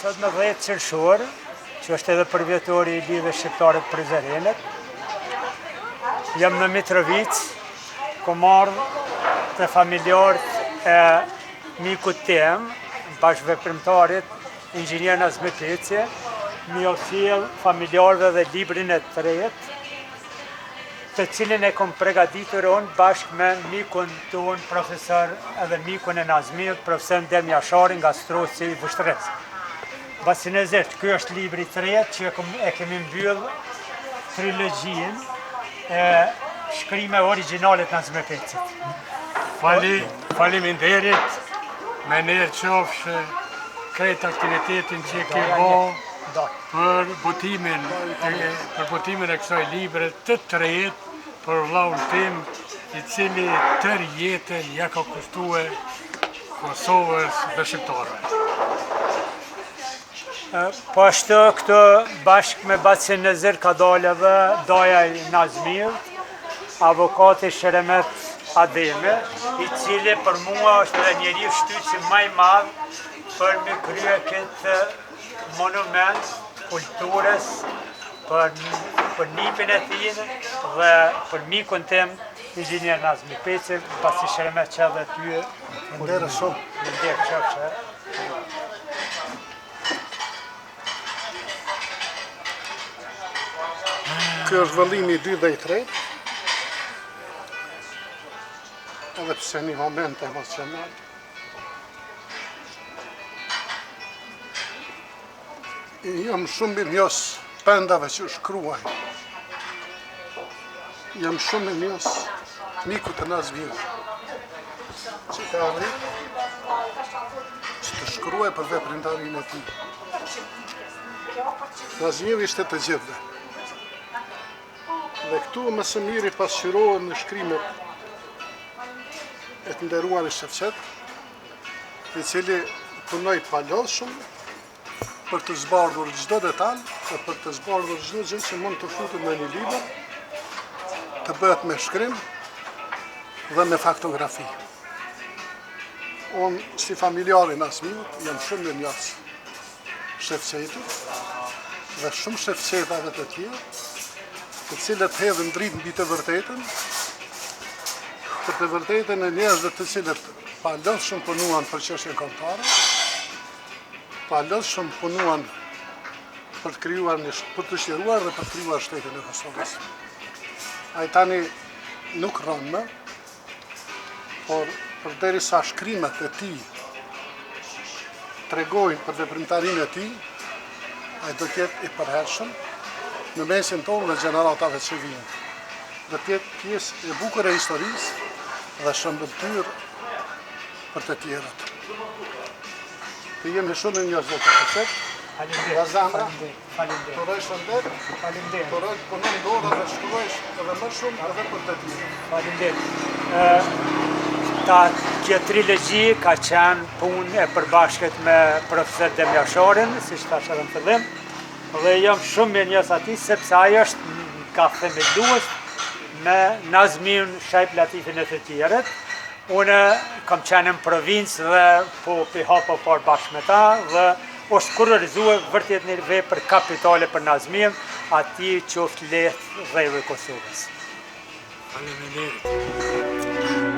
sot në 10 qershor, që është edhe përvjetori i lidhjes shqiptare të Prizrenit. Jam në Mitrovic, kom ardhur të familjarët e mikut tem, bashkëveprimtarit, inxhinier Nazmi Peci, mi ofsjell familjarëve dhe librin e tretë, të cilin e kom përgatitur unë bashkë me mikun ton, profesor edhe mikun e Nazmit, profesor Dem Jashari nga Stroci i Vështrës. Basinezisht, ky është libri i tretë që e kemi mbyll trilogjinë e shkrime originalet Nazmi Pecit. Faleminderit, me nërë qofshë krejt aktivitetin që ke bo për botimin e kësaj libre të tretë për vllaun tim, i cili tërë jetën ja ka kushtue Kosovës dhe shqiptarëve. Po ashtu këtu bashkë me Basinezir ka dalë edhe daja i Nazmit, avokati Sheremet Ademi, i cili për mua është edhe njeriu shtytsi më i madh për me krye këtë monument kulturës, për nipin e tij dhe për mikun tim, inxhinier Nazmi Peci, pasi Sheremet që edhe ty. Ndërë shumë. Ndërë qofshë. Ky është vëllimi i 2 dhe i 3. Edhe pse një moment emocional. Jam shumë mirënjohës pendave që shkruaj. Jam shumë mirënjohës miku të Nazmit, që ka arrit që të shkruaj për veprimtarinë e tij. Nazmi ishte të gjithëve. Dhe këtu më së miri pasqyrohen në shkrimet e të nderuarit Shefqet, i cili punoi palodhshëm për të zbardhur çdo detaj dhe për të zbardhur çdo gjë që mund të futet në një libër, të bëhet me shkrim dhe me faktografi. Unë, si familjari i Nazmit, jam shumë mirënjohës Shefqetit dhe shumë Shefqetave të tjerë, të cilët hedhin dritë mbi të vërtetën, për të vërtetën e njerëzve të cilët palodhshëm punuan për çështjen kombëtare, palodhshëm punuan për të krijuar për të shëruar dhe për të krijuar shtetin e Kosovës. Ai tani nuk rron më, por përderisa shkrimet e tij tregojnë për veprimtarinë e tij, ai do të jetë i përhershëm në mesin tonë dhe gjeneratave që vijnë. Do të jetë pjesë e bukur e historisë dhe shëmbëtyr për të tjerët. Të jemi shumë mirënjohës të Shefqet. Faleminderit. Të rroj shëndet, të rroj punon dorë dhe shkruajsh edhe më shumë edhe për të tjerë. Faleminderit. Kjo trilogji ka qenë punë e përbashkët me profesor Dem Jasharin, siç thash edhe në fillim, dhe jam shumë mirënjohës atij sepse ai ka themeluar me Nazmin Shajp Latifin e të tjerët. Unë kam qenë në provincë dhe po hapa parë bashkë me ta dhe është kurorizuar vërtet një vepër kapitale për Nazmin, atij qoftë lehtë dhejve Kosovës. Faleminderit.